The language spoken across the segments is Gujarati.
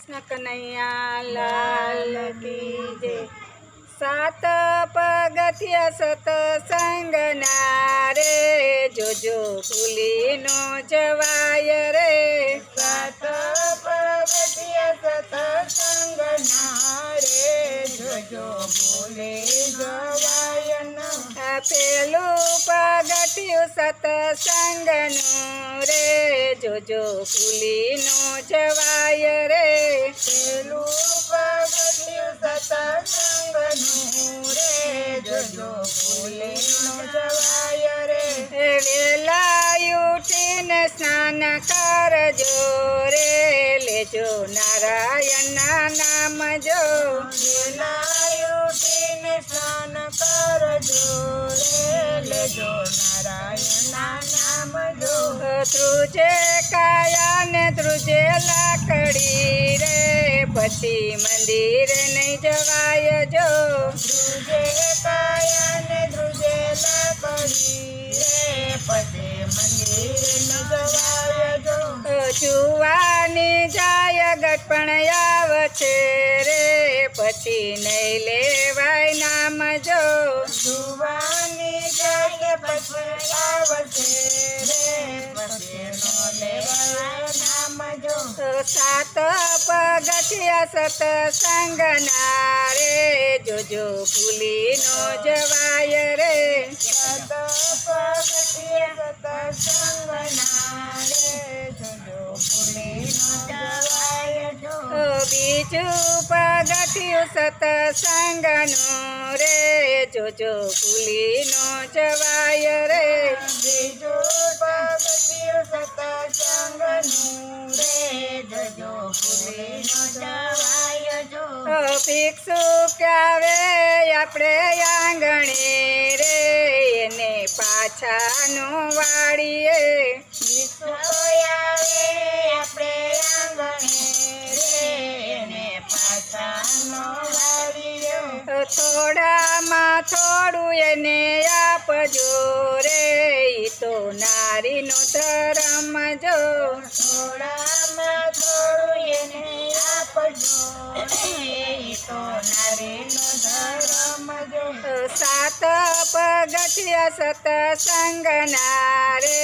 કૃષ્ણ કનૈયા લાલ કી જય। સાત પગથિયા સતસંગના રે, જોજો ભૂલી નો જવાય રે। સાત પગથિયા સતસંગના રે, જોજો ભૂલી જવાય ન। પેલું પગથિયું સતસંગનું રે, જોજો ભૂલી નો જવાય રે। પેલું પગથિયું સતસંગનું રે, જોજો ભૂલી ન જવાય રે। વેલા ઉઠીને સ્નાન કરજો રે, લેજો નારાયણના નામ જો। વેલા ઉઠીને સ્નાન કરજો રે, લેજો નારાયણના નામ જો। ધ્રુજે કાયા ને ધ્રુજે લાકડી રે, પછી મંદિર નહીં જવાય જો। ધ્રુજે કાયા ને ધ્રુજે લાકડી રે, પછી મંદિર ન જવાય જો। જુવાની જાય ગટપણ આવશે રે, પછી નહીં લેવાય નામ જો। જુવાની જાય પછી આવશે રે, પછી નો લેવાય નામ જો। સાત પગથિયા સતસંગના રે, જોજો ભૂલી નો જવાય રે। સાત પગથિયા સતસંગના રે, જોજો ભૂલી ન જવાય જો। બીજું પગથિયું સતસંગનું રે, જોજો ભૂલી નો જવાય રે। બીજું પગથિયું સતસંગનું રે, જોજો ભૂલી ન જવાય જો। ભિક્ષુ ક્યાવે આપણે આંગણે રે, એને પાછાનું વાળીએ। વિશ્વ આવે આપણે આંગણે રે, એને પાછાનો વાળીયો। થોડામાં થોડું એને આપજો રે, ઈ તો નારીનો ધર્મ જો। થોડામાં થોડું એને આપજો રે, ઈ તો નારીનો ધર્મ જો। સાત પગથિયા સતસંગના રે,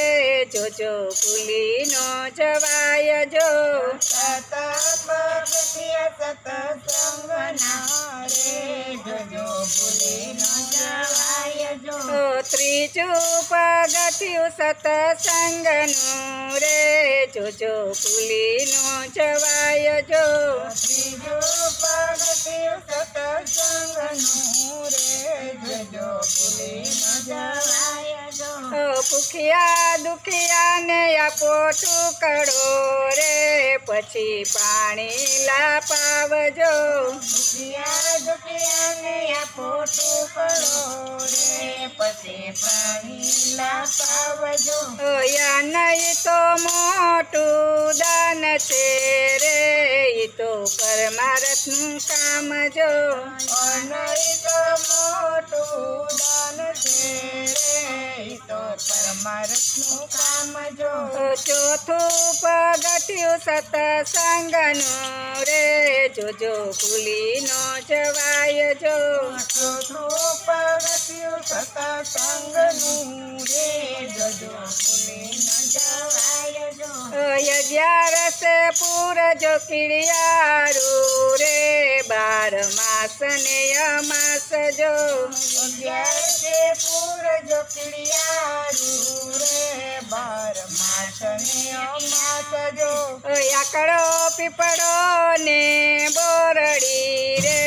જોજો ભૂલી નો જવાય જો। સાત પગથિયા સતસંગના રે, જોજો ભૂલી ન જવાય જો। ત્રીજું પગથિયું સતસંગનું રે, જોજો ભૂલી નો જવાય જો। ત્રીજું પગથિયું સતસંગનું રે, જોજો ભૂલી ન જવાય જો। ભૂખ્યા દુખિયાને આપો ટુકડો રે, પછી પાણી લાપાવજો। દુખિયા દુખિયાને આપો ટુકડો રે, પછી પાણી લાપાવજો। યા નહીં તો મોટું દાન છે રે, ઈ તો પરમાર્થનું કામ જો। નહીં તો મોટું દાન છે રે, ઈ તો પરમાર્થનું કામ જો। ચોથું પગથિયું સતસંગનું રે, જોજો ભૂલી નો જવાય જો। ચોથું પગથિયું સતસંગનું રે, જોજો ભૂલી ન જવાય જો। 11 પૂરજો કીડિયારું રે, 12 માસ ને અમાસ જો। 11 પૂરજો કીડિયારું રે, 12 માસ ને અમાસ જો। આકડો પીપળો ને બોરડી રે,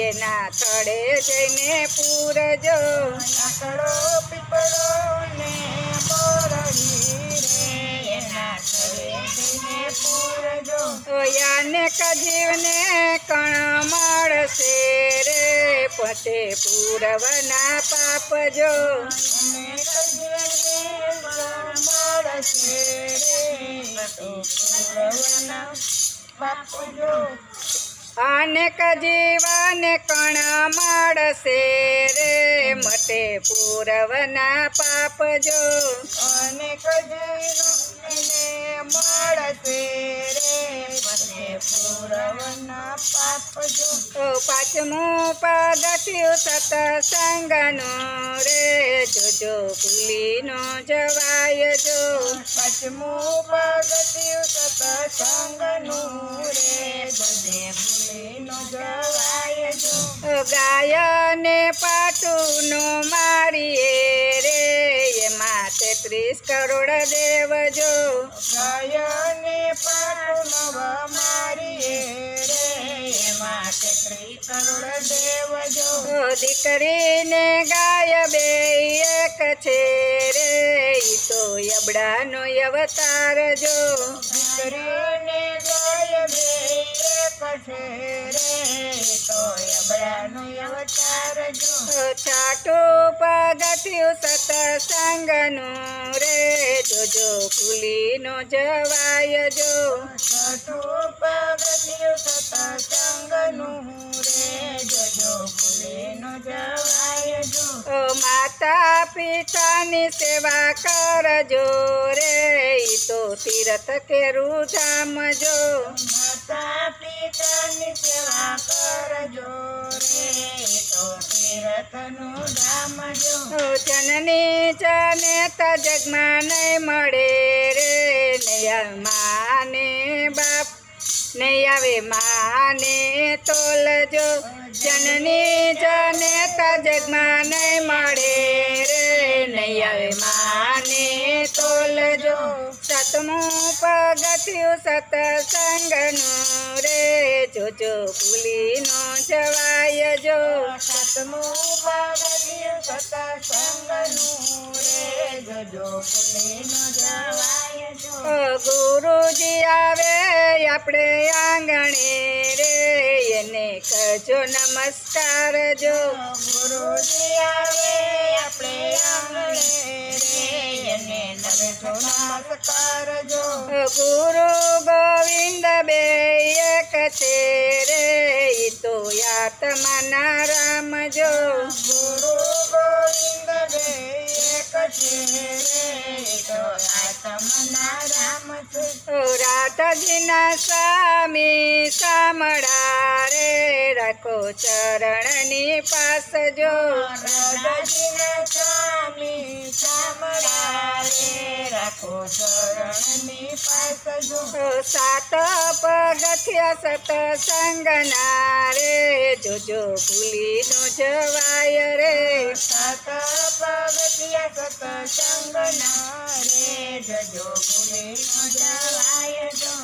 એના થડે જઈને પૂરજો। આકડો પીપળો ને બોરડી રે, એના ઘરે જઈને પૂરજો। યાને કજીવને કણ મળશે રે, પતે પૂરવના પાપ જો। અને કજરને મળશે રે, તો પૂરવના પાપ જો। અનેક જીવને કણ મળશે રે, મટે પૂરવના પાપ જો। અનેક જીવને મળશે રે, પતે પૂરવના પુરવના પાપ જો પાંચમું પગથિયું સત્સંગનું રે જોજો ભૂલી ન જવાય જો પાંચમું પગથિયું સત્સંગનું રે જજે ભૂલી ન જવાય જો ગાયને પાટુનો મારીએ રે એમાં 33 કરોડ દેવ જો ગાયને પાટું નવ મારીએ રે એમાં 33 કરોડ દેવ જો દીકરીને ગાય બે એક છે રે ઈ તો યબડાનો અવતાર જો દીકરીને ગાય બે એક છે રે તો યબડાનો અવતાર જો છાટું પગથિયું સત્સંગનું રે જોજો ભૂલી ન જવાય જો છઠ્ઠું પગથિયું સત્સંગનું રે જજો ભૂલી ન જવાય જો માતા પિતાની સેવા કરજો રે ઈ તો તીરથ કેરું ધામ જો માતા પિતાની સેવા કરજો રે તો તીરથનું ધામ જો જનની જનેતા જગમાં નહીં મળે રે નહીં માને બાપ નહીં આવે માને તોલજો જનની જનેતા જગમાં નહીં મળે રે નહીં આવે માને તોલજો સાતમું પગથિયું સત્સંગનું રે જોજો ભૂલી ન જવાય જો સાતમું પગથિયું સત્સંગનું રે જજો ભૂલી ન જવાય જો ગુરુજી આવે આપણે આંગણે રે એને કરજો નમસ્કાર જો ગુરુજી આવે આપણે આંગણે રે એને નરજો નમસ્કાર જો ગુરુ ગોવિંદ બે એક છે રે ઈ તો આત્માના રામ જો ગુરુ ગોવિંદ બે એક છે રે તો આત્મના રામ છે રાધાજીના સ્વામી સામળા રે રાખો ચરણની પાસ જો રાધાજીના સ્વામી શામળા રે રાખો ચરણની પાસ જો સાત પગથિયા સત્સંગના રે જોજો ભૂલી ન જવાય રે સાત પગથિયા સત્સંગના રે જજો ભૂલી ન જવાય જો